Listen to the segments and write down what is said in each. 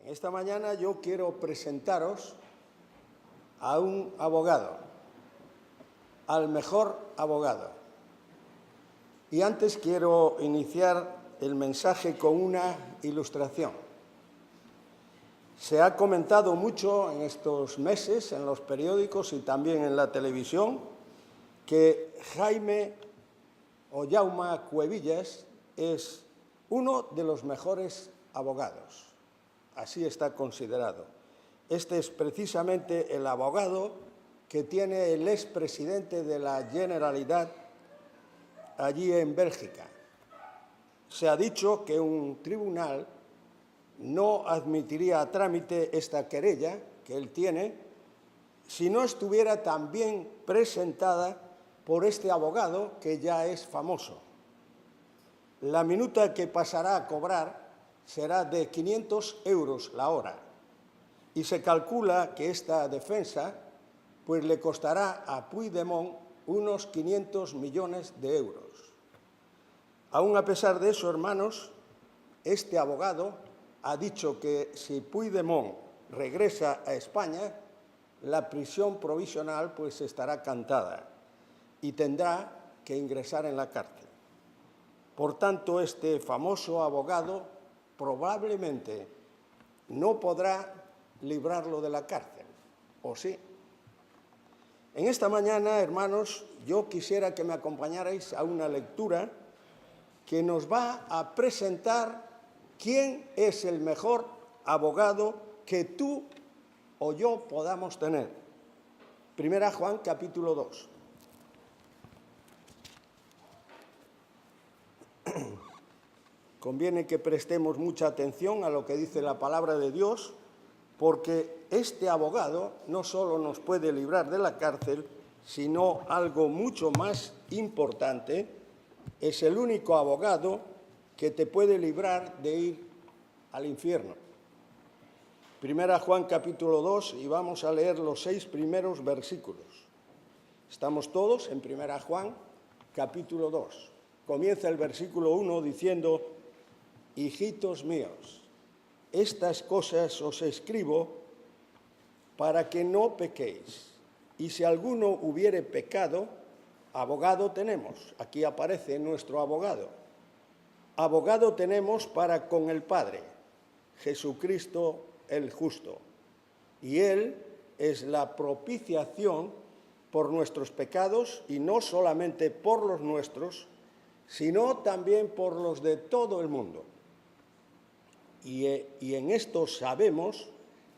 Esta mañana yo quiero presentaros a un abogado, al mejor abogado. Y antes quiero iniciar el mensaje con una ilustración. Se ha comentado mucho en estos meses en los periódicos y también en la televisión que Jaime o Jaume Cuevillas es uno de los mejores abogados. Así está considerado. Este es precisamente el abogado que tiene el expresidente de la Generalitat allí en Bélgica. Se ha dicho que un tribunal no admitiría a trámite esta querella que él tiene si no estuviera también presentada por este abogado que ya es famoso. La minuta que pasará a cobrar será de 500 euros la hora y se calcula que esta defensa pues le costará a Puigdemont unos 500 millones de euros. Aún a pesar de eso, hermanos, este abogado ha dicho que si Puigdemont regresa a España, la prisión provisional pues estará cantada y tendrá que ingresar en la cárcel. Por tanto, este famoso abogado probablemente no podrá librarlo de la cárcel, ¿o sí? En esta mañana, hermanos, yo quisiera que me acompañarais a una lectura que nos va a presentar quién es el mejor abogado que tú o yo podamos tener. Primera Juan, capítulo 2. Conviene que prestemos mucha atención a lo que dice la palabra de Dios, porque este abogado no solo nos puede librar de la cárcel, sino algo mucho más importante, es el único abogado que te puede librar de ir al infierno. Primera Juan capítulo 2 y vamos a leer los 6 primeros versículos. Estamos todos en Primera Juan capítulo 2. Comienza el versículo 1 diciendo: hijitos míos, estas cosas os escribo para que no pequéis. Y si alguno hubiere pecado, abogado tenemos. Aquí aparece nuestro abogado. Abogado tenemos para con el Padre, Jesucristo el justo. Y Él es la propiciación por nuestros pecados, y no solamente por los nuestros, sino también por los de todo el mundo. Y en esto sabemos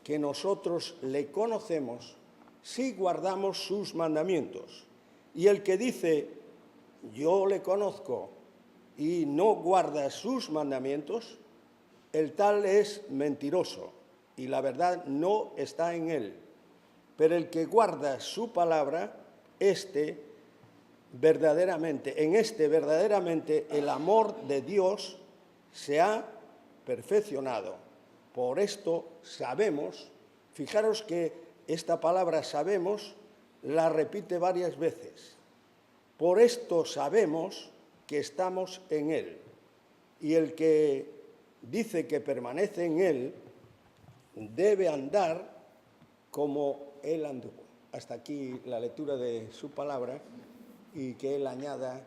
que nosotros le conocemos si guardamos sus mandamientos. Y el que dice, yo le conozco, y no guarda sus mandamientos, el tal es mentiroso, y la verdad no está en él. Pero el que guarda su palabra, verdaderamente el amor de Dios se ha perfeccionado. Por esto sabemos, fijaros que esta palabra sabemos la repite varias veces. Por esto sabemos que estamos en Él. Y el que dice que permanece en Él debe andar como Él anduvo. Hasta aquí la lectura de su palabra y que Él añada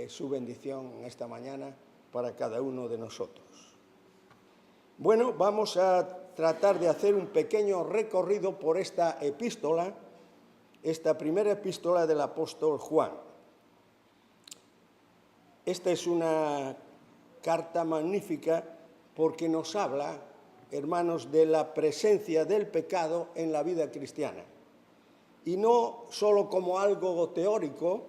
su bendición en esta mañana para cada uno de nosotros. Bueno, vamos a tratar de hacer un pequeño recorrido por esta epístola, esta primera epístola del apóstol Juan. Esta es una carta magnífica porque nos habla, hermanos, de la presencia del pecado en la vida cristiana. Y no solo como algo teórico,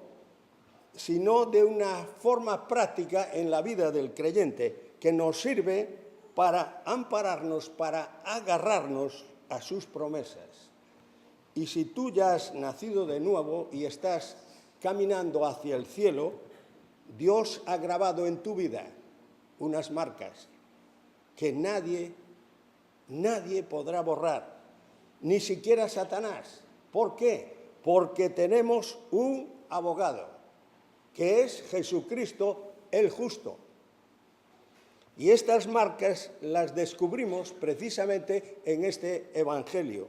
sino de una forma práctica en la vida del creyente, que nos sirve para ampararnos, para agarrarnos a sus promesas. Y si tú ya has nacido de nuevo y estás caminando hacia el cielo, Dios ha grabado en tu vida unas marcas que nadie podrá borrar, ni siquiera Satanás. ¿Por qué? Porque tenemos un abogado, que es Jesucristo el justo. Y estas marcas las descubrimos precisamente en este Evangelio.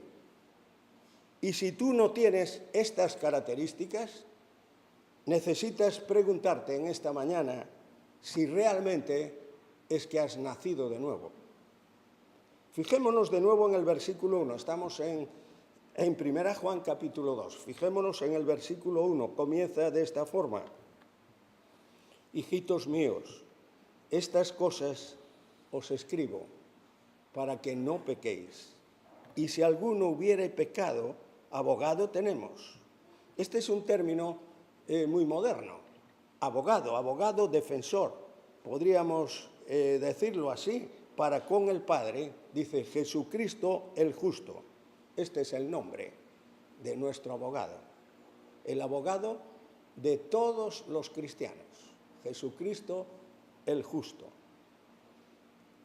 Y si tú no tienes estas características, necesitas preguntarte en esta mañana si realmente es que has nacido de nuevo. Fijémonos de nuevo en el versículo 1. Estamos en 1 Juan capítulo 2. Fijémonos en el versículo 1. Comienza de esta forma. Hijitos míos, estas cosas os escribo para que no pequéis. Y si alguno hubiere pecado, abogado tenemos. Este es un término muy moderno. Abogado defensor. Podríamos decirlo así, para con el Padre, dice Jesucristo el justo. Este es el nombre de nuestro abogado. El abogado de todos los cristianos. Jesucristo el justo.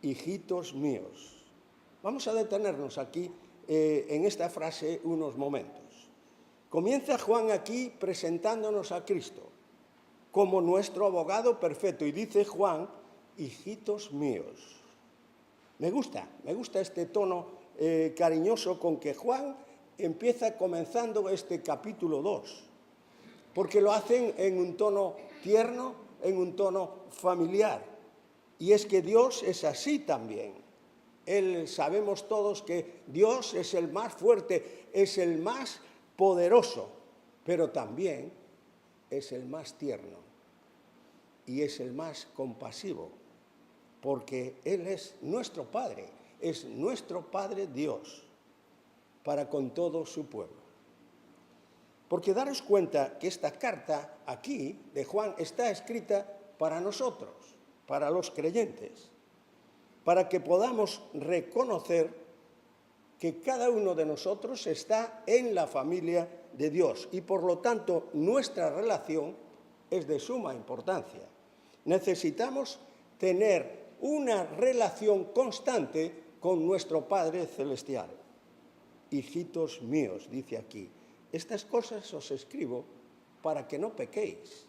Hijitos míos. Vamos a detenernos aquí en esta frase unos momentos. Comienza Juan aquí presentándonos a Cristo como nuestro abogado perfecto. Y dice Juan, hijitos míos. Me gusta este tono cariñoso con que Juan empieza comenzando este capítulo 2. Porque lo hacen en un tono tierno, en un tono familiar. Y es que Dios es así también. Sabemos todos que Dios es el más fuerte, es el más poderoso, pero también es el más tierno y es el más compasivo, porque Él es nuestro Padre Dios, para con todo su pueblo. Porque daros cuenta que esta carta aquí de Juan está escrita para nosotros, para los creyentes, para que podamos reconocer que cada uno de nosotros está en la familia de Dios y por lo tanto nuestra relación es de suma importancia. Necesitamos tener una relación constante con nuestro Padre Celestial. Hijitos míos, dice aquí, estas cosas os escribo para que no pequéis.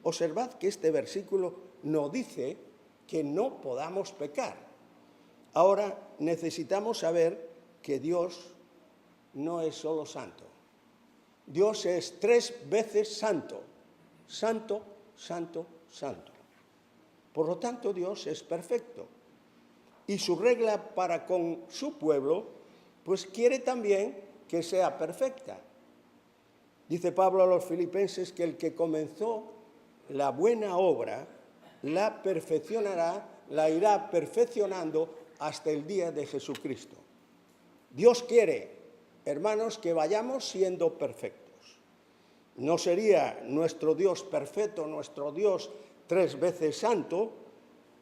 Observad que este versículo no dice que no podamos pecar. Ahora necesitamos saber que Dios no es solo santo. Dios es 3 veces santo. Santo, santo, santo. Por lo tanto, Dios es perfecto. Y su regla para con su pueblo, pues quiere también que sea perfecta. Dice Pablo a los filipenses que el que comenzó la buena obra, la perfeccionará, la irá perfeccionando hasta el día de Jesucristo. Dios quiere, hermanos, que vayamos siendo perfectos. No sería nuestro Dios perfecto, nuestro Dios 3 veces santo,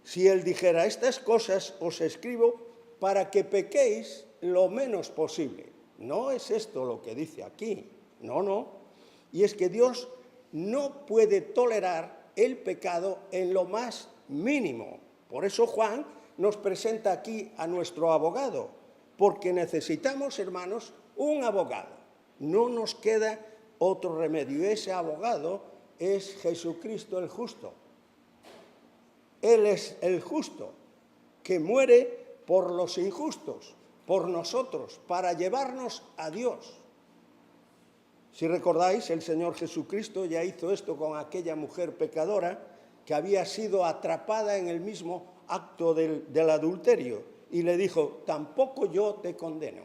si Él dijera, estas cosas os escribo para que pequéis lo menos posible. No es esto lo que dice aquí, no. Y es que Dios no puede tolerar el pecado en lo más mínimo. Por eso Juan nos presenta aquí a nuestro abogado, porque necesitamos, hermanos, un abogado. No nos queda otro remedio. Ese abogado es Jesucristo el justo. Él es el justo, que muere por los injustos, por nosotros, para llevarnos a Dios. Si recordáis, el Señor Jesucristo ya hizo esto con aquella mujer pecadora que había sido atrapada en el mismo acto del adulterio y le dijo, tampoco yo te condeno.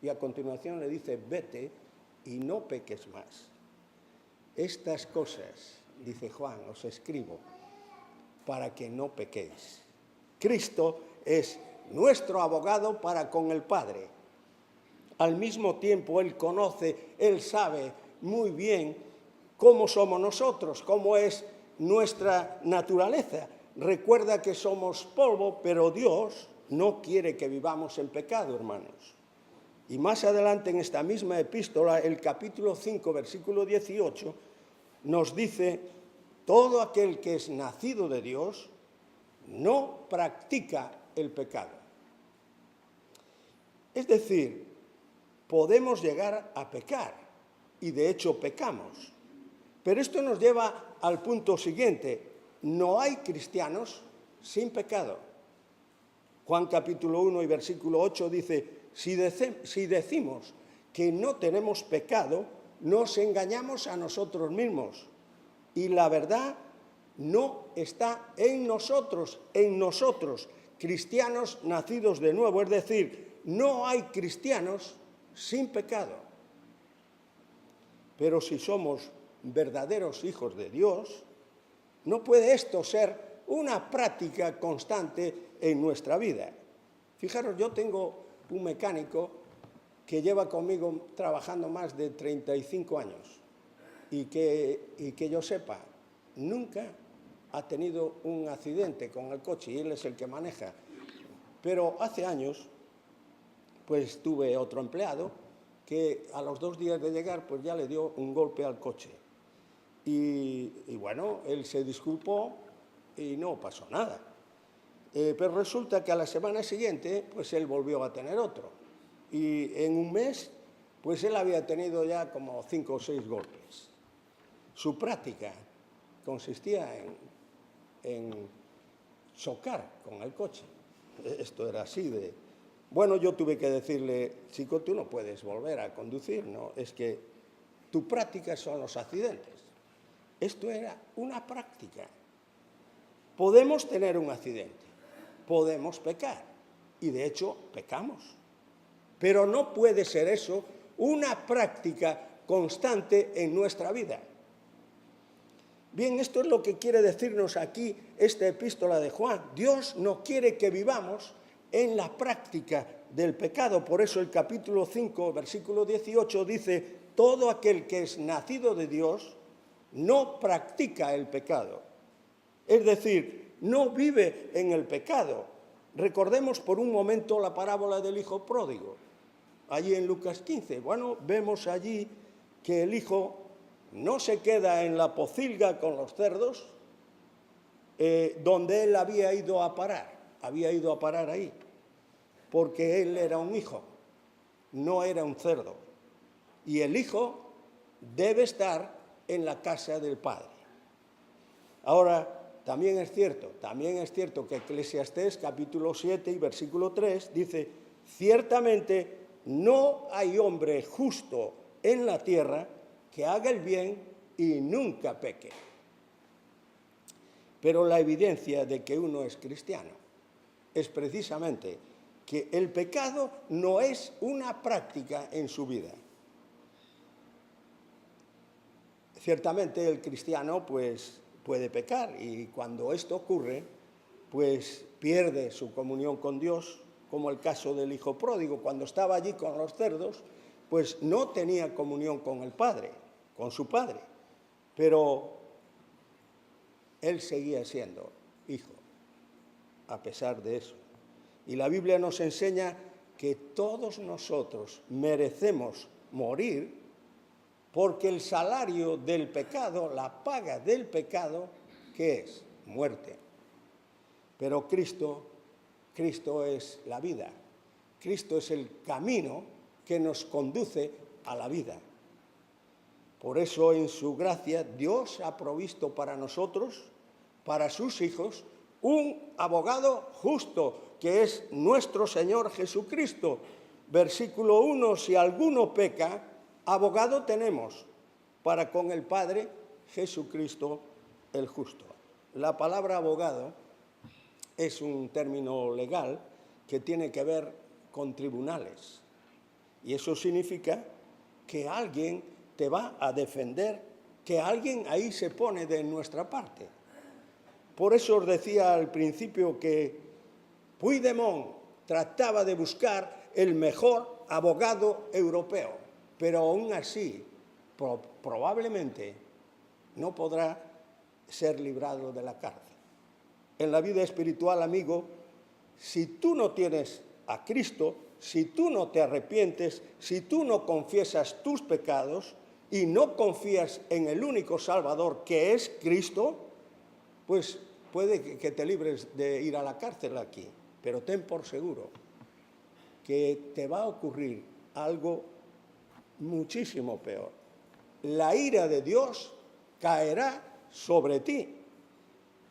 Y a continuación le dice, vete y no peques más. Estas cosas, dice Juan, os escribo para que no pequéis. Cristo es nuestro abogado para con el Padre. Al mismo tiempo, Él conoce, Él sabe muy bien cómo somos nosotros, cómo es nuestra naturaleza. Recuerda que somos polvo, pero Dios no quiere que vivamos en pecado, hermanos. Y más adelante en esta misma epístola, el capítulo 5, versículo 18, nos dice, todo aquel que es nacido de Dios no practica el pecado. Es decir, podemos llegar a pecar, y de hecho pecamos. Pero esto nos lleva al punto siguiente. No hay cristianos sin pecado. Juan capítulo 1 y versículo 8 dice, si decimos que no tenemos pecado, nos engañamos a nosotros mismos y la verdad no está en nosotros, cristianos nacidos de nuevo. Es decir, no hay cristianos sin pecado. Pero si somos verdaderos hijos de Dios, no puede esto ser una práctica constante en nuestra vida. Fijaros, yo tengo un mecánico que lleva conmigo trabajando más de 35 años y que yo sepa, nunca ha tenido un accidente con el coche y él es el que maneja. Pero hace años, pues tuve otro empleado que a los 2 días de llegar, pues ya le dio un golpe al coche. Y bueno, él se disculpó y no pasó nada. Pero resulta que a la semana siguiente, pues él volvió a tener otro. Y en un mes, pues él había tenido ya como 5 o 6 golpes. Su práctica consistía en chocar con el coche. Esto era así de... Bueno, yo tuve que decirle, chico, tú no puedes volver a conducir, ¿no? Es que tu práctica son los accidentes. Esto era una práctica. Podemos tener un accidente, podemos pecar, y de hecho pecamos. Pero no puede ser eso una práctica constante en nuestra vida. Bien, esto es lo que quiere decirnos aquí esta epístola de Juan. Dios no quiere que vivamos en la práctica del pecado. Por eso el capítulo 5, versículo 18 dice, todo aquel que es nacido de Dios no practica el pecado. Es decir, no vive en el pecado. Recordemos por un momento la parábola del hijo pródigo. Allí en Lucas 15, bueno, vemos allí que el hijo no se queda en la pocilga con los cerdos, donde él había ido a parar ahí, porque él era un hijo, no era un cerdo. Y el hijo debe estar en la casa del Padre. Ahora, también es cierto que Eclesiastés capítulo 7 y versículo 3 dice, ciertamente no hay hombre justo en la tierra que haga el bien y nunca peque. Pero la evidencia de que uno es cristiano es precisamente que el pecado no es una práctica en su vida. Ciertamente el cristiano pues puede pecar y cuando esto ocurre pues pierde su comunión con Dios, como el caso del hijo pródigo. Cuando estaba allí con los cerdos pues no tenía comunión con el Padre, con su Padre, pero él seguía siendo hijo a pesar de eso. Y la Biblia nos enseña que todos nosotros merecemos morir porque el salario del pecado, la paga del pecado, ¿qué es? Muerte. Pero Cristo es la vida. Cristo es el camino que nos conduce a la vida. Por eso, en su gracia, Dios ha provisto para nosotros, para sus hijos, un abogado justo, que es nuestro Señor Jesucristo. Versículo 1, si alguno peca, abogado tenemos para con el Padre, Jesucristo el justo. La palabra abogado es un término legal que tiene que ver con tribunales. Y eso significa que alguien te va a defender, que alguien ahí se pone de nuestra parte. Por eso os decía al principio que Puigdemont trataba de buscar el mejor abogado europeo, pero aún así probablemente no podrá ser librado de la cárcel. En la vida espiritual, amigo, si tú no tienes a Cristo, si tú no te arrepientes, si tú no confiesas tus pecados y no confías en el único Salvador que es Cristo, pues puede que te libres de ir a la cárcel aquí, pero ten por seguro que te va a ocurrir algo muchísimo peor. La ira de Dios caerá sobre ti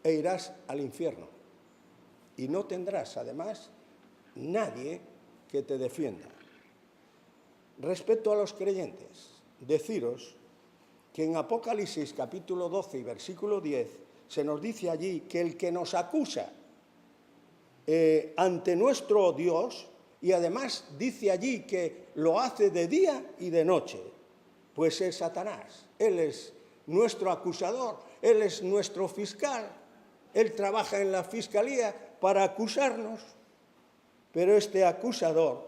e irás al infierno. y no tendrás, además, nadie que te defienda. Respecto a los creyentes, deciros que en Apocalipsis capítulo 12 y versículo 10 se nos dice allí que el que nos acusa ante nuestro Dios, y además dice allí que lo hace de día y de noche, pues es Satanás. Él es nuestro acusador, él es nuestro fiscal, él trabaja en la fiscalía para acusarnos, pero este acusador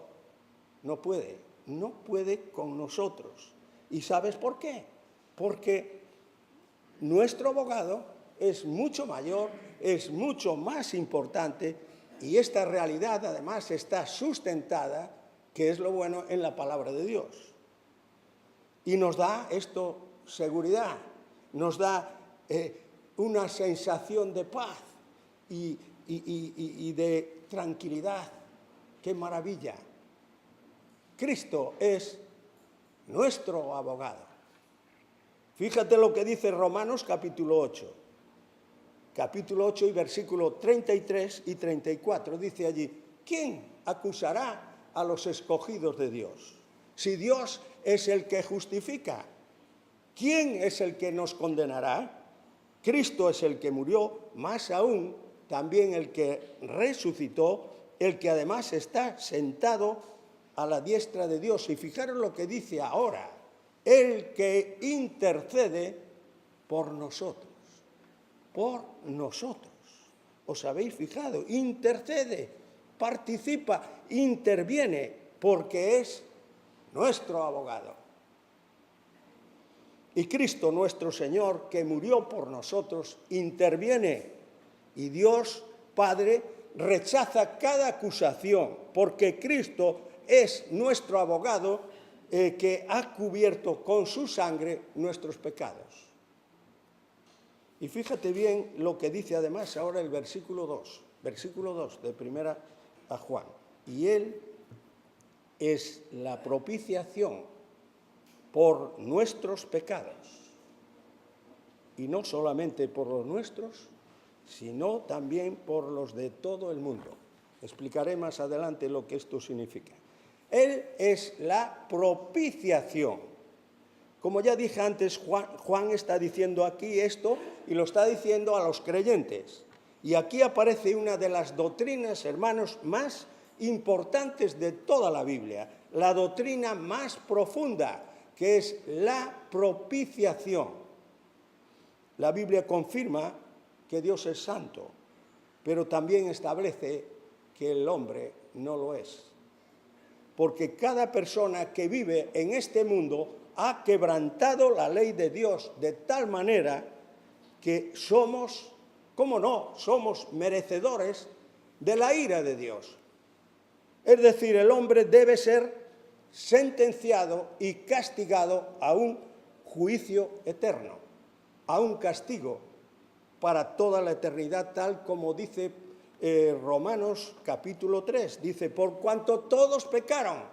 no puede con nosotros. ¿Y sabes por qué? Porque nuestro abogado es mucho mayor, es mucho más importante, y esta realidad además está sustentada, que es lo bueno, en la palabra de Dios. Y nos da esto seguridad, nos da una sensación de paz y de tranquilidad. ¡Qué maravilla! Cristo es nuestro abogado. Fíjate lo que dice Romanos capítulo 8. Capítulo 8 y versículo 33 y 34. Dice allí, ¿quién acusará a los escogidos de Dios? Si Dios es el que justifica, ¿quién es el que nos condenará? Cristo es el que murió, más aún también el que resucitó, el que además está sentado a la diestra de Dios. Y fijaros lo que dice ahora, el que intercede por nosotros. Por nosotros. ¿Os habéis fijado? Intercede, participa, interviene, porque es nuestro abogado. Y Cristo, nuestro Señor, que murió por nosotros, interviene. Y Dios, Padre, rechaza cada acusación, porque Cristo es nuestro abogado que ha cubierto con su sangre nuestros pecados. Y fíjate bien lo que dice además ahora el versículo 2 de primera a Juan. Y Él es la propiciación por nuestros pecados. Y no solamente por los nuestros, sino también por los de todo el mundo. Explicaré más adelante lo que esto significa. Él es la propiciación. Como ya dije antes, Juan está diciendo aquí esto y lo está diciendo a los creyentes. Y aquí aparece una de las doctrinas, hermanos, más importantes de toda la Biblia, la doctrina más profunda, que es la propiciación. La Biblia confirma que Dios es santo, pero también establece que el hombre no lo es. Porque cada persona que vive en este mundo ha quebrantado la ley de Dios de tal manera que somos, ¿cómo no?, somos merecedores de la ira de Dios. Es decir, el hombre debe ser sentenciado y castigado a un juicio eterno, a un castigo para toda la eternidad, tal como dice Romanos capítulo 3. Dice, por cuanto todos pecaron,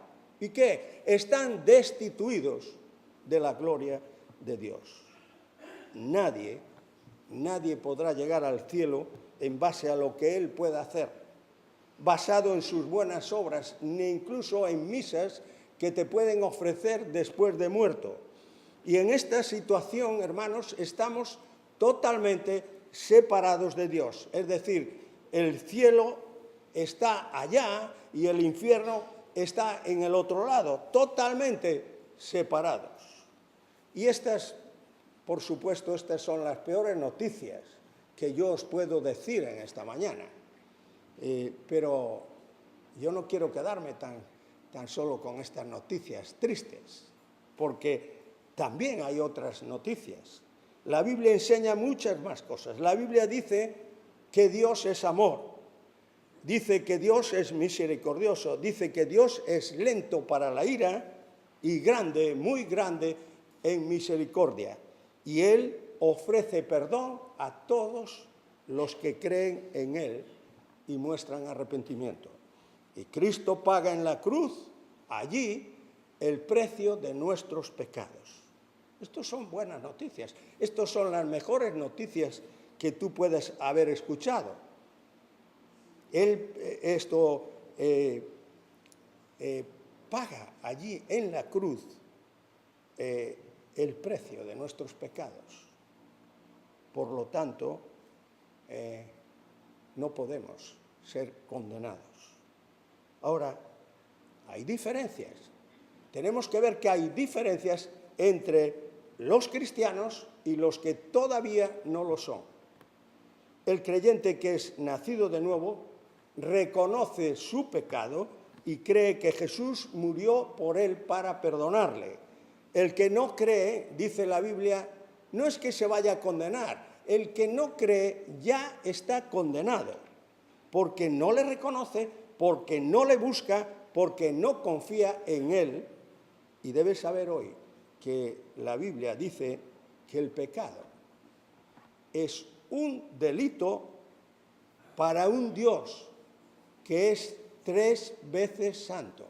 ¿y qué? Están destituidos de la gloria de Dios. Nadie podrá llegar al cielo en base a lo que él pueda hacer, basado en sus buenas obras, ni incluso en misas que te pueden ofrecer después de muerto. Y en esta situación, hermanos, estamos totalmente separados de Dios. Es decir, el cielo está allá y el infierno está en el otro lado, totalmente separados. Y estas, por supuesto, estas son las peores noticias que yo os puedo decir en esta mañana. Pero yo no quiero quedarme tan solo con estas noticias tristes, porque también hay otras noticias. La Biblia enseña muchas más cosas. La Biblia dice que Dios es amor, dice que Dios es misericordioso, dice que Dios es lento para la ira y grande, muy grande en misericordia. Y Él ofrece perdón a todos los que creen en Él y muestran arrepentimiento. Y Cristo paga en la cruz, allí, el precio de nuestros pecados. Estos son buenas noticias. Estas son las mejores noticias que tú puedes haber escuchado. Él paga allí en la cruz el precio de nuestros pecados. Por lo tanto, no podemos ser condenados. Ahora, hay diferencias. Tenemos que ver que hay diferencias entre los cristianos y los que todavía no lo son. El creyente que es nacido de nuevo reconoce su pecado y cree que Jesús murió por él para perdonarle. El que no cree, dice la Biblia, no es que se vaya a condenar. El que no cree ya está condenado, porque no le reconoce, porque no le busca, porque no confía en él. Y debes saber hoy que la Biblia dice que el pecado es un delito para un Dios que es 3 veces santo.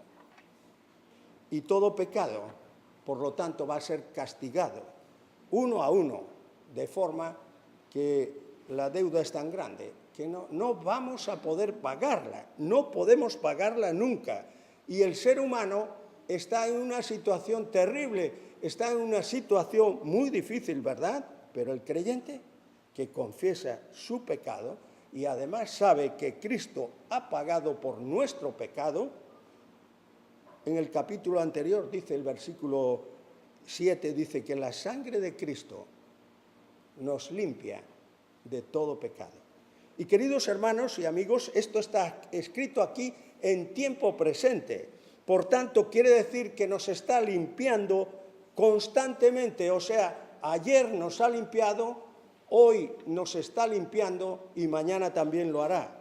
Y todo pecado, por lo tanto, va a ser castigado uno a uno, de forma que la deuda es tan grande que no vamos a poder pagarla, no podemos pagarla nunca. Y el ser humano está en una situación terrible, está en una situación muy difícil, ¿verdad? Pero el creyente que confiesa su pecado y además sabe que Cristo ha pagado por nuestro pecado, en el capítulo anterior dice, el versículo 7, dice que la sangre de Cristo nos limpia de todo pecado. Y queridos hermanos y amigos, esto está escrito aquí en tiempo presente. Por tanto, quiere decir que nos está limpiando constantemente. O sea, ayer nos ha limpiado, hoy nos está limpiando y mañana también lo hará.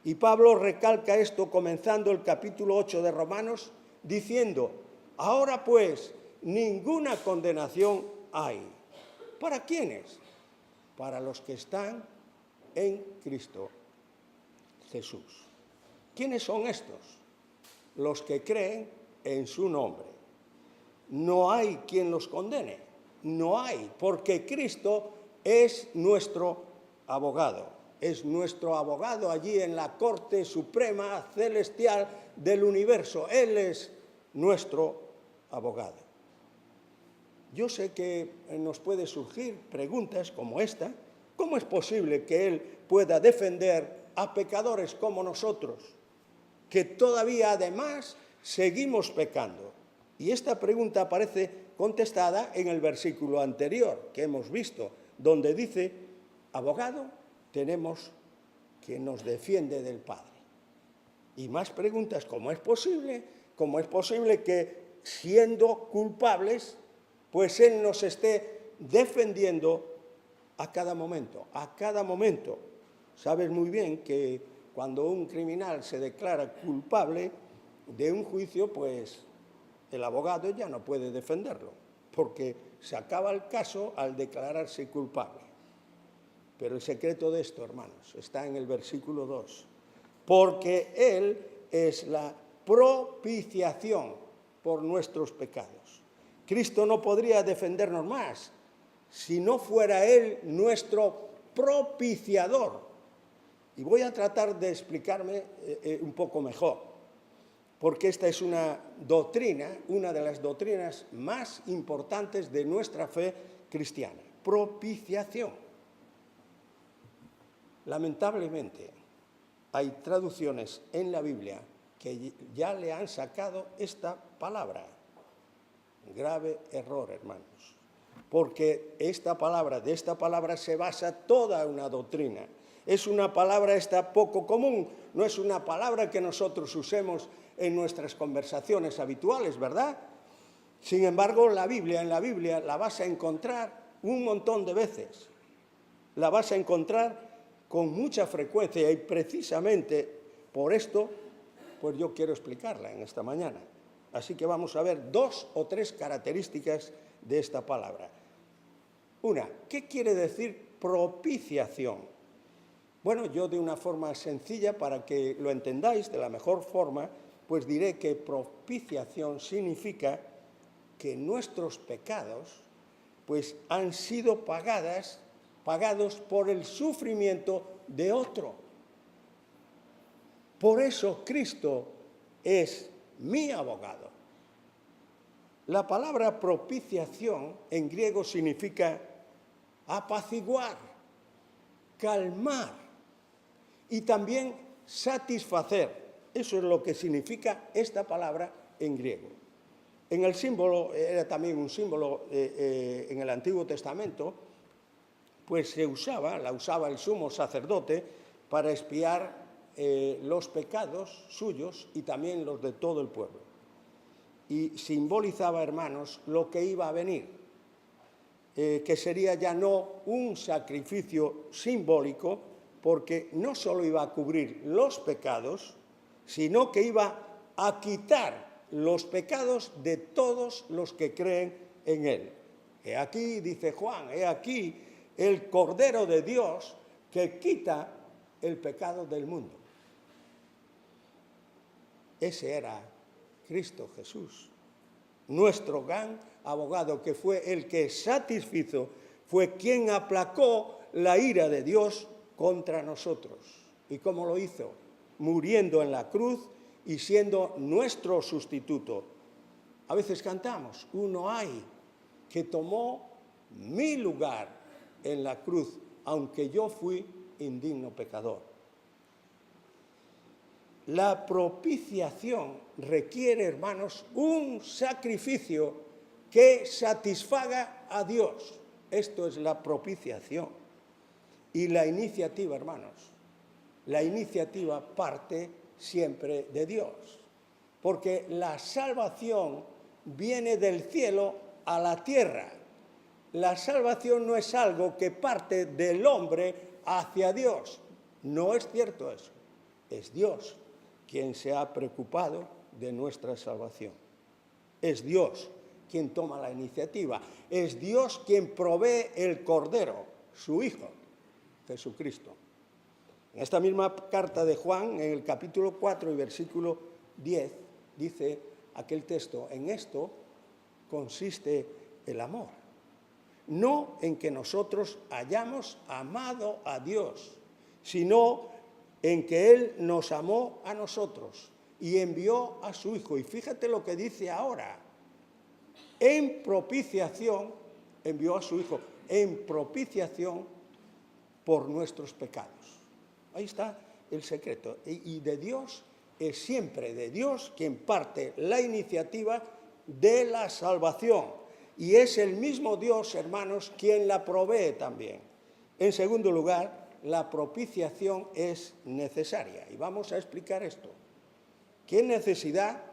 Y Pablo recalca esto comenzando el capítulo 8 de Romanos, diciendo, ahora pues, ninguna condenación hay. ¿Para quiénes? Para los que están en Cristo Jesús. ¿Quiénes son estos? Los que creen en su nombre. No hay quien los condene, no hay, porque Cristo es nuestro abogado. Es nuestro abogado allí en la corte suprema celestial del universo. Él es nuestro abogado. Yo sé que nos puede surgir preguntas como esta. ¿Cómo es posible que Él pueda defender a pecadores como nosotros, que todavía además seguimos pecando? Y esta pregunta aparece contestada en el versículo anterior que hemos visto, donde dice, abogado tenemos que nos defiende del Padre. Y más preguntas, ¿cómo es posible? ¿Cómo es posible que siendo culpables, pues Él nos esté defendiendo a cada momento? A cada momento. Sabes muy bien que cuando un criminal se declara culpable de un juicio, pues el abogado ya no puede defenderlo, porque se acaba el caso al declararse culpable. Pero el secreto de esto, hermanos, está en el versículo 2. Porque Él es la propiciación por nuestros pecados. Cristo no podría defendernos más si no fuera Él nuestro propiciador. Y voy a tratar de explicarme un poco mejor, porque esta es una doctrina, una de las doctrinas más importantes de nuestra fe cristiana. Propiciación. Lamentablemente, hay traducciones en la Biblia que ya le han sacado esta palabra. Grave error, hermanos. Porque de esta palabra se basa toda una doctrina. Es una palabra poco común, no es una palabra que nosotros usemos en nuestras conversaciones habituales, ¿verdad? Sin embargo, en la Biblia la vas a encontrar un montón de veces. La vas a encontrar con mucha frecuencia y precisamente por esto, pues yo quiero explicarla en esta mañana. Así que vamos a ver 2 o 3 características de esta palabra. Una, ¿qué quiere decir propiciación? Bueno, yo de una forma sencilla, para que lo entendáis de la mejor forma, pues diré que propiciación significa que nuestros pecados pues han sido pagados por el sufrimiento de otro. Por eso Cristo es mi abogado. La palabra propiciación en griego significa apaciguar, calmar y también satisfacer. Eso es lo que significa esta palabra en griego. En el símbolo, era también un símbolo en el Antiguo Testamento, pues la usaba el sumo sacerdote para expiar los pecados suyos y también los de todo el pueblo. Y simbolizaba, hermanos, lo que iba a venir, que sería ya no un sacrificio simbólico, porque no solo iba a cubrir los pecados, sino que iba a quitar los pecados de todos los que creen en él. He aquí, dice Juan, he aquí el Cordero de Dios que quita el pecado del mundo. Ese era Cristo Jesús, nuestro gran abogado, que fue el que satisfizo, fue quien aplacó la ira de Dios contra nosotros. ¿Y cómo lo hizo? Muriendo en la cruz y siendo nuestro sustituto. A veces cantamos, uno hay que tomó mi lugar en la cruz, aunque yo fui indigno pecador. La propiciación requiere, hermanos, un sacrificio que satisfaga a Dios. Esto es la propiciación. Y la iniciativa, hermanos, la iniciativa parte siempre de Dios, porque la salvación viene del cielo a la tierra. La salvación no es algo que parte del hombre hacia Dios. No es cierto eso. Es Dios quien se ha preocupado de nuestra salvación. Es Dios quien toma la iniciativa. Es Dios quien provee el Cordero, su Hijo, Jesucristo. En esta misma carta de Juan, en el capítulo 4 y versículo 10, dice aquel texto, en esto consiste el amor. No en que nosotros hayamos amado a Dios, sino en que Él nos amó a nosotros y envió a su Hijo. Y fíjate lo que dice ahora. En propiciación, envió a su Hijo, en propiciación por nuestros pecados. Ahí está el secreto. Y de Dios, es siempre de Dios quien parte la iniciativa de la salvación. Y es el mismo Dios, hermanos, quien la provee también. En segundo lugar, la propiciación es necesaria. Y vamos a explicar esto. ¿Qué necesidad,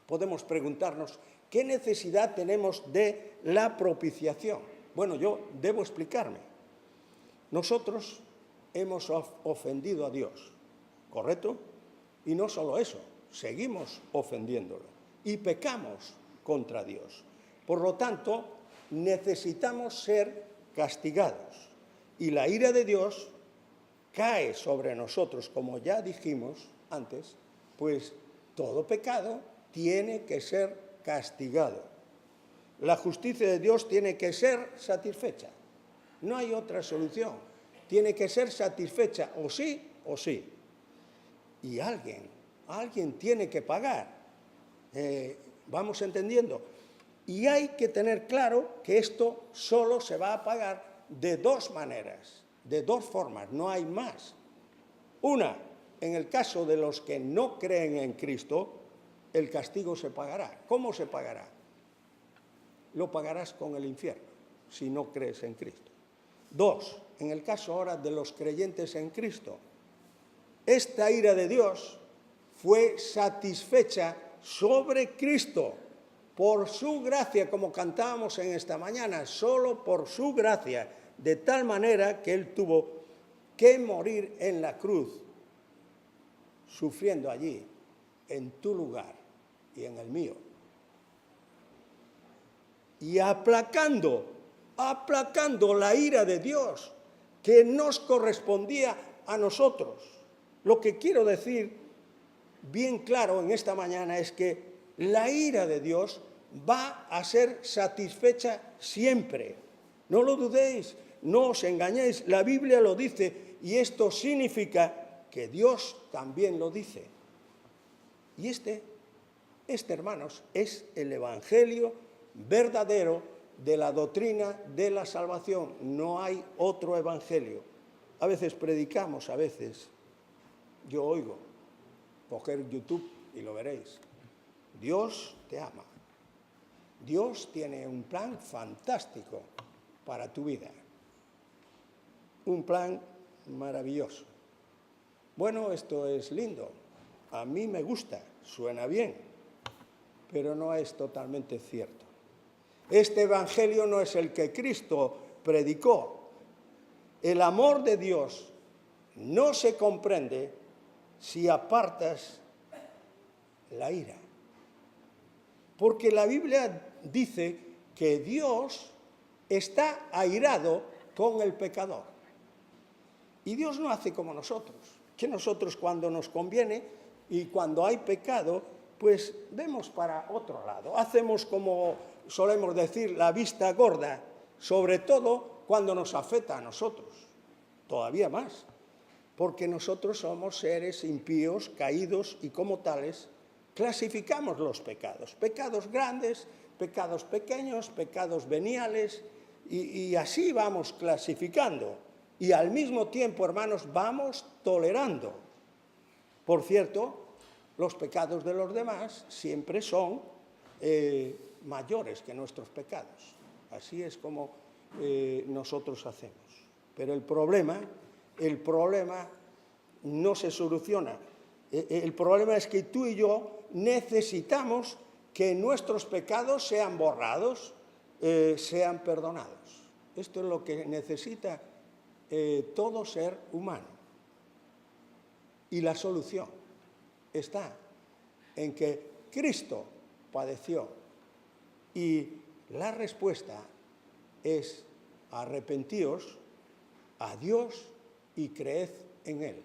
podemos preguntarnos, qué necesidad tenemos de la propiciación? Bueno, yo debo explicarme. Nosotros hemos ofendido a Dios, ¿correcto? Y no solo eso, seguimos ofendiéndolo y pecamos contra Dios. Por lo tanto, necesitamos ser castigados. Y la ira de Dios cae sobre nosotros, como ya dijimos antes, pues todo pecado tiene que ser castigado. La justicia de Dios tiene que ser satisfecha. No hay otra solución. Tiene que ser satisfecha o sí o sí. Y alguien tiene que pagar. ¿Vamos entendiendo? Y hay que tener claro que esto solo se va a pagar de dos maneras, de dos formas, no hay más. Una, en el caso de los que no creen en Cristo, el castigo se pagará. ¿Cómo se pagará? Lo pagarás con el infierno, si no crees en Cristo. Dos, en el caso ahora de los creyentes en Cristo, esta ira de Dios fue satisfecha sobre Cristo por su gracia, como cantábamos en esta mañana, solo por su gracia, de tal manera que Él tuvo que morir en la cruz, sufriendo allí, en tu lugar y en el mío. Y aplacando la ira de Dios que nos correspondía a nosotros. Lo que quiero decir bien claro en esta mañana es que la ira de Dios va a ser satisfecha siempre. No lo dudéis, no os engañéis. La Biblia lo dice y esto significa que Dios también lo dice. Y este, hermanos, es el evangelio verdadero de la doctrina de la salvación. No hay otro evangelio. A veces predicamos, a veces yo oigo, coger YouTube y lo veréis. Dios te ama. Dios tiene un plan fantástico para tu vida. Un plan maravilloso. Bueno, esto es lindo. A mí me gusta, suena bien, pero no es totalmente cierto. Este evangelio no es el que Cristo predicó. El amor de Dios no se comprende si apartas la ira. Porque la Biblia dice que Dios está airado con el pecador. Y Dios no hace como nosotros, que nosotros cuando nos conviene y cuando hay pecado, pues vemos para otro lado. Hacemos, como solemos decir, la vista gorda, sobre todo cuando nos afecta a nosotros, todavía más, porque nosotros somos seres impíos, caídos, y como tales clasificamos los pecados. Pecados grandes, pecados pequeños, pecados veniales, y así vamos clasificando. Y al mismo tiempo, hermanos, vamos tolerando. Por cierto, los pecados de los demás siempre son mayores que nuestros pecados. Así es como nosotros hacemos. Pero el problema no se soluciona. El problema es que tú y yo necesitamos que nuestros pecados sean borrados, sean perdonados. Esto es lo que necesita todo ser humano. Y la solución está en que Cristo padeció. Y la respuesta es: arrepentíos a Dios y creed en Él.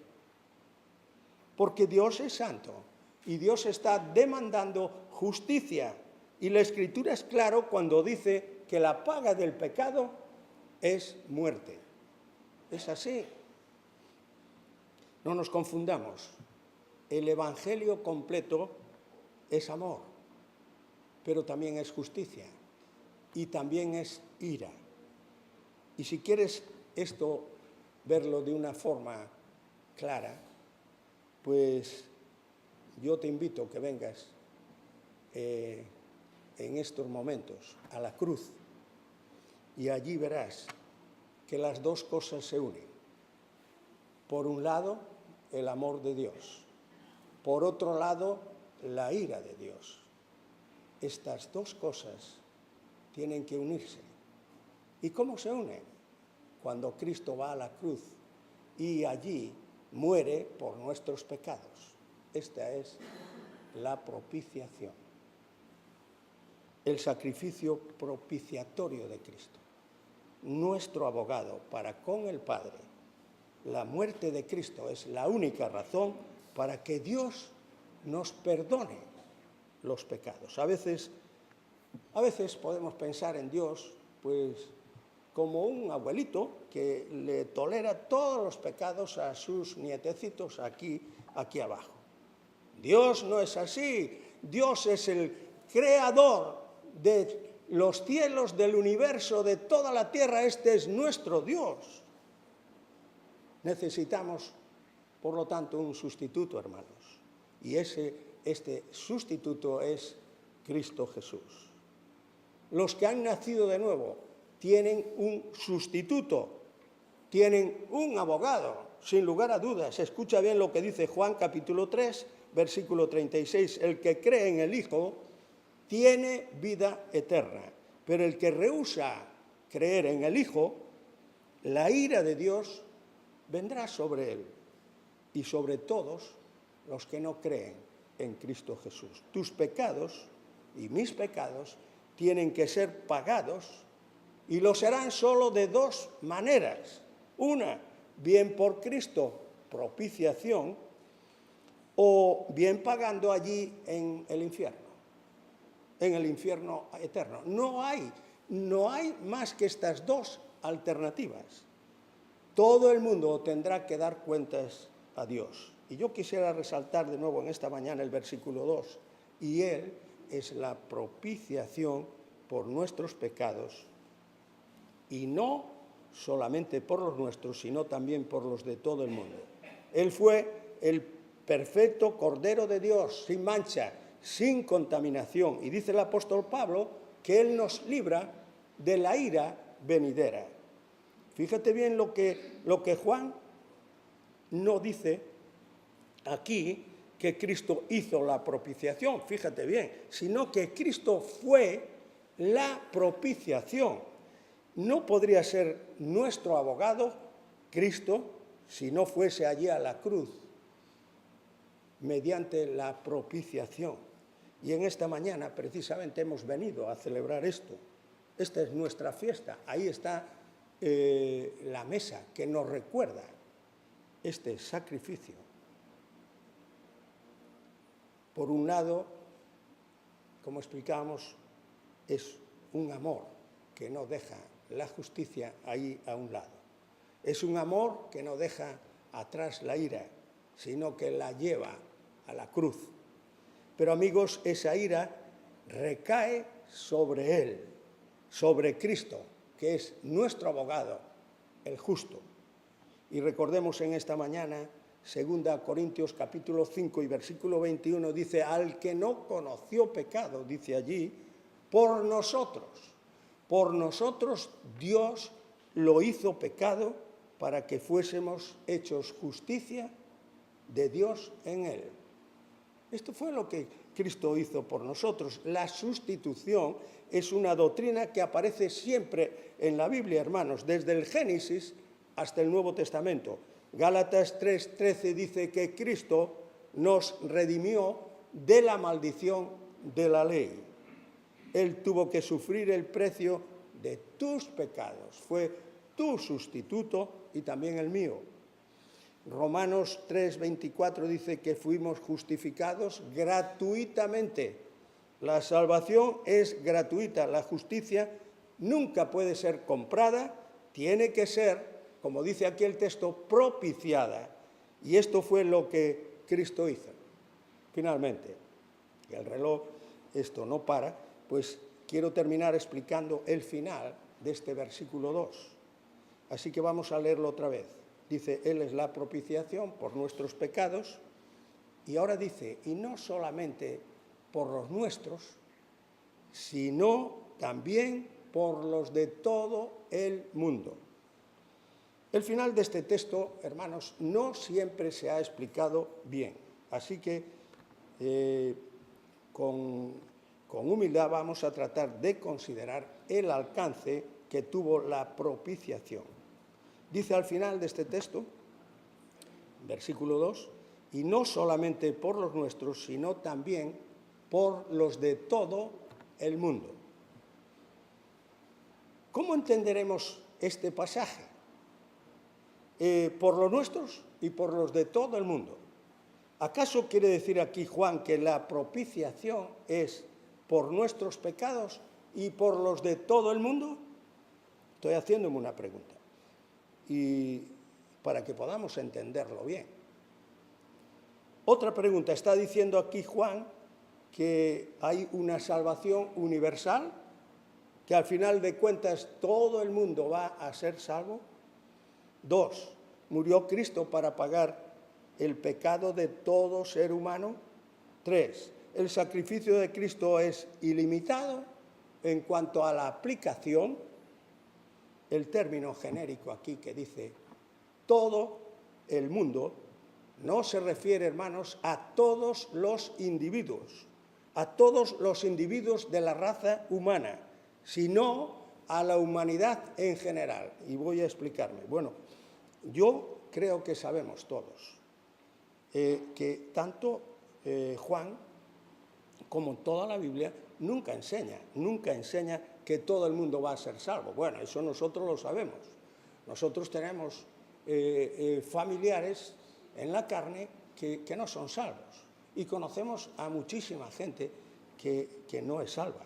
Porque Dios es santo y Dios está demandando justicia. Y la Escritura es claro cuando dice que la paga del pecado es muerte. Es así. No nos confundamos. El evangelio completo es amor, pero también es justicia y también es ira. Y si quieres esto verlo de una forma clara, pues yo te invito a que vengas en estos momentos a la cruz y allí verás que las dos cosas se unen. Por un lado, el amor de Dios. Por otro lado, la ira de Dios. Estas dos cosas tienen que unirse. ¿Y cómo se unen? Cuando Cristo va a la cruz y allí muere por nuestros pecados. Esta es la propiciación. El sacrificio propiciatorio de Cristo. Nuestro abogado para con el Padre. La muerte de Cristo es la única razón para que Dios nos perdone los pecados. A veces podemos pensar en Dios, pues, como un abuelito que le tolera todos los pecados a sus nietecitos aquí abajo. Dios no es así. Dios es el creador de los cielos, del universo, de toda la tierra. Este es nuestro Dios. Necesitamos, por lo tanto, un sustituto, hermanos. Y este sustituto es Cristo Jesús. Los que han nacido de nuevo tienen un sustituto, tienen un abogado, sin lugar a dudas. Escucha bien lo que dice Juan capítulo 3, versículo 36. El que cree en el Hijo tiene vida eterna, pero el que rehúsa creer en el Hijo, la ira de Dios vendrá sobre él y sobre todos los que no creen en Cristo Jesús. Tus pecados y mis pecados tienen que ser pagados y lo serán solo de dos maneras. Una, bien por Cristo, propiciación, o bien pagando allí en el infierno eterno. No hay más que estas dos alternativas. Todo el mundo tendrá que dar cuentas a Dios. Y yo quisiera resaltar de nuevo en esta mañana el versículo 2. Y Él es la propiciación por nuestros pecados, y no solamente por los nuestros, sino también por los de todo el mundo. Él fue el perfecto Cordero de Dios, sin mancha, sin contaminación. Y dice el apóstol Pablo que Él nos libra de la ira venidera. Fíjate bien lo que Juan no dice aquí, que Cristo hizo la propiciación, fíjate bien, sino que Cristo fue la propiciación. No podría ser nuestro abogado, Cristo, si no fuese allí a la cruz, mediante la propiciación. Y en esta mañana precisamente hemos venido a celebrar esto. Esta es nuestra fiesta. Ahí está la mesa que nos recuerda este sacrificio. Por un lado, como explicábamos, es un amor que no deja la justicia ahí a un lado. Es un amor que no deja atrás la ira, sino que la lleva a la cruz. Pero amigos, esa ira recae sobre Él, sobre Cristo, que es nuestro abogado, el justo. Y recordemos en esta mañana, 2 Corintios capítulo 5 y versículo 21, dice, al que no conoció pecado, dice allí, por nosotros Dios lo hizo pecado para que fuésemos hechos justicia de Dios en Él. Esto fue lo que Cristo hizo por nosotros. La sustitución es una doctrina que aparece siempre en la Biblia, hermanos, desde el Génesis hasta el Nuevo Testamento. Gálatas 3:13 dice que Cristo nos redimió de la maldición de la ley. Él tuvo que sufrir el precio de tus pecados. Fue tu sustituto y también el mío. Romanos 3:24 dice que fuimos justificados gratuitamente. La salvación es gratuita. La justicia nunca puede ser comprada, tiene que ser, como dice aquí el texto, propiciada. Y esto fue lo que Cristo hizo. Finalmente, el reloj, esto no para, pues quiero terminar explicando el final de este versículo 2. Así que vamos a leerlo otra vez. Dice, Él es la propiciación por nuestros pecados. Y ahora dice, y no solamente por los nuestros, sino también por los de todo el mundo. El final de este texto, hermanos, no siempre se ha explicado bien. Así que con humildad vamos a tratar de considerar el alcance que tuvo la propiciación. Dice al final de este texto, versículo 2, y no solamente por los nuestros, sino también por los de todo el mundo. ¿Cómo entenderemos este pasaje? Por los nuestros y por los de todo el mundo. ¿Acaso quiere decir aquí Juan que la propiciación es por nuestros pecados y por los de todo el mundo? Estoy haciéndome una pregunta. Y para que podamos entenderlo bien. Otra pregunta, ¿está diciendo aquí Juan que hay una salvación universal? ¿Que al final de cuentas todo el mundo va a ser salvo? 2. ¿Murió Cristo para pagar el pecado de todo ser humano? 3. ¿El sacrificio de Cristo es ilimitado? En cuanto a la aplicación, el término genérico aquí que dice todo el mundo no se refiere, hermanos, a todos los individuos de la raza humana, sino a la humanidad en general. Y voy a explicarme. Bueno, yo creo que sabemos todos que tanto Juan como toda la Biblia nunca enseña que todo el mundo va a ser salvo. Bueno, eso nosotros lo sabemos. Nosotros tenemos familiares en la carne que no son salvos y conocemos a muchísima gente que no es salva.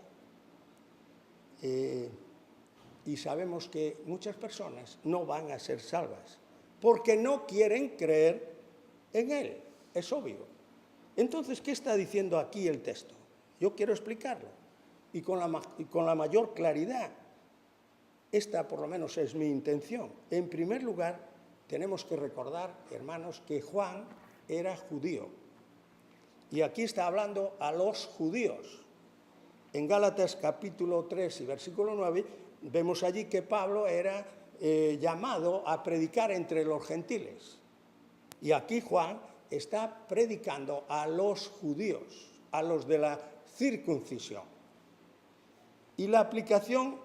Y sabemos que muchas personas no van a ser salvas porque no quieren creer en Él, es obvio. Entonces, ¿qué está diciendo aquí el texto? Yo quiero explicarlo, y con la mayor claridad. Esta, por lo menos, es mi intención. En primer lugar, tenemos que recordar, hermanos, que Juan era judío. Y aquí está hablando a los judíos. En Gálatas capítulo 3 y versículo 9, vemos allí que Pablo era llamado a predicar entre los gentiles. Y aquí Juan está predicando a los judíos, a los de la circuncisión. Y la aplicación,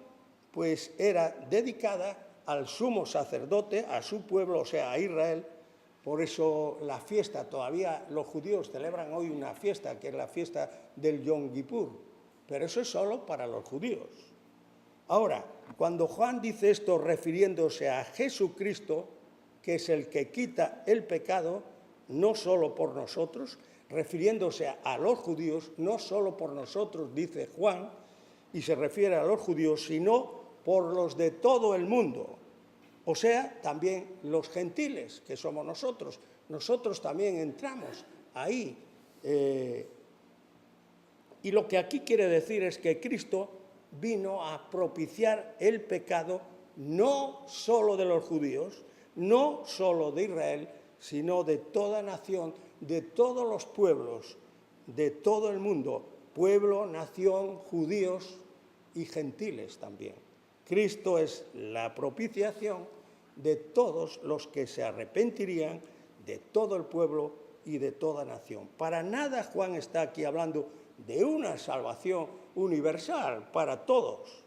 pues, era dedicada al sumo sacerdote, a su pueblo, o sea, a Israel. Por eso la fiesta, todavía los judíos celebran hoy una fiesta, que es la fiesta del Yom Kippur, pero eso es solo para los judíos. Ahora, cuando Juan dice esto refiriéndose a Jesucristo, que es el que quita el pecado, no solo por nosotros, refiriéndose a los judíos, no solo por nosotros, dice Juan, y se refiere a los judíos, sino por los de todo el mundo. O sea, también los gentiles, que somos nosotros. Nosotros también entramos ahí. Y lo que aquí quiere decir es que Cristo vino a propiciar el pecado no solo de los judíos, no solo de Israel, sino de toda nación, de todos los pueblos, de todo el mundo, pueblo, nación, judíos y gentiles también. Cristo es la propiciación de todos los que se arrepentirían, de todo el pueblo y de toda nación. Para nada Juan está aquí hablando de una salvación universal para todos.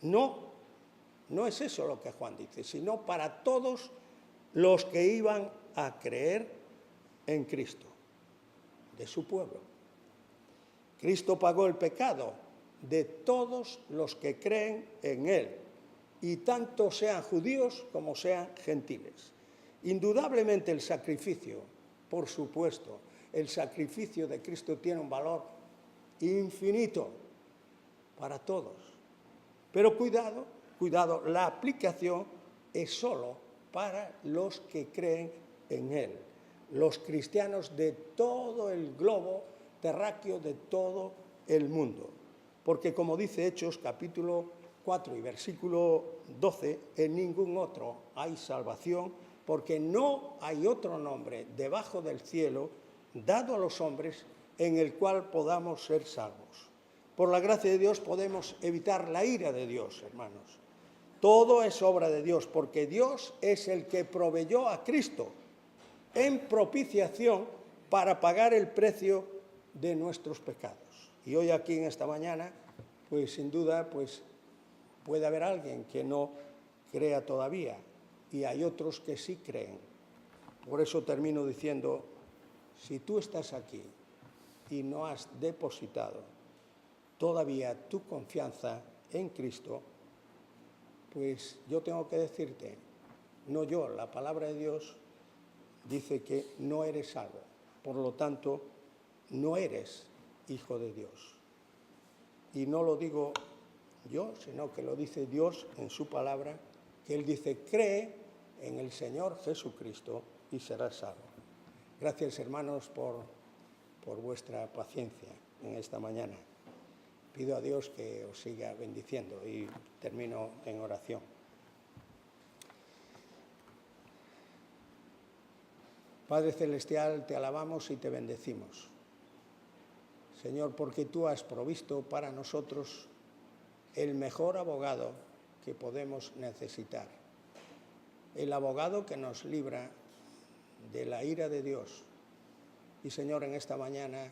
No es eso lo que Juan dice, sino para todos los que iban a creer en Cristo, de su pueblo. Cristo pagó el pecado de todos los que creen en Él, y tanto sean judíos como sean gentiles. Indudablemente el sacrificio, por supuesto, el sacrificio de Cristo tiene un valor infinito para todos. Pero cuidado, la aplicación es solo para los que creen en Él, los cristianos de todo el globo terráqueo, de todo el mundo. Porque como dice Hechos capítulo 4 y versículo 12, en ningún otro hay salvación, porque no hay otro nombre debajo del cielo dado a los hombres en el cual podamos ser salvos. Por la gracia de Dios podemos evitar la ira de Dios, hermanos. Todo es obra de Dios, porque Dios es el que proveyó a Cristo en propiciación para pagar el precio de nuestros pecados. Y hoy aquí en esta mañana, pues sin duda, pues puede haber alguien que no crea todavía, y hay otros que sí creen. Por eso termino diciendo, si tú estás aquí y no has depositado todavía tu confianza en Cristo, pues yo tengo que decirte, no yo, la palabra de Dios dice que no eres salvo. Por lo tanto, no eres hijo de Dios. Y no lo digo yo, sino que lo dice Dios en su palabra, que Él dice, cree en el Señor Jesucristo y serás salvo. Gracias, hermanos, por vuestra paciencia en esta mañana. Pido a Dios que os siga bendiciendo y termino en oración. Padre Celestial, te alabamos y te bendecimos. Señor, porque tú has provisto para nosotros el mejor abogado que podemos necesitar. El abogado que nos libra de la ira de Dios. Y Señor, en esta mañana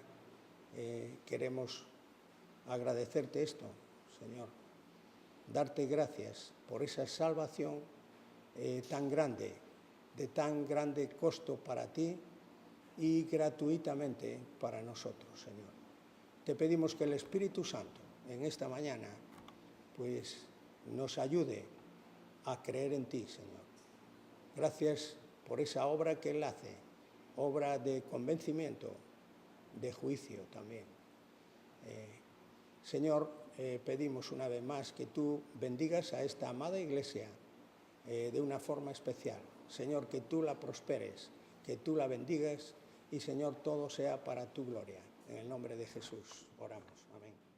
queremos agradecerte esto, Señor. Darte gracias por esa salvación tan grande, de tan grande costo para ti y gratuitamente para nosotros, Señor. Te pedimos que el Espíritu Santo en esta mañana pues nos ayude a creer en ti, Señor. Gracias por esa obra que Él hace, obra de convencimiento, de juicio también. Señor, pedimos una vez más que tú bendigas a esta amada iglesia de una forma especial. Señor, que tú la prosperes, que tú la bendigas y, Señor, todo sea para tu gloria. En el nombre de Jesús oramos. Amén.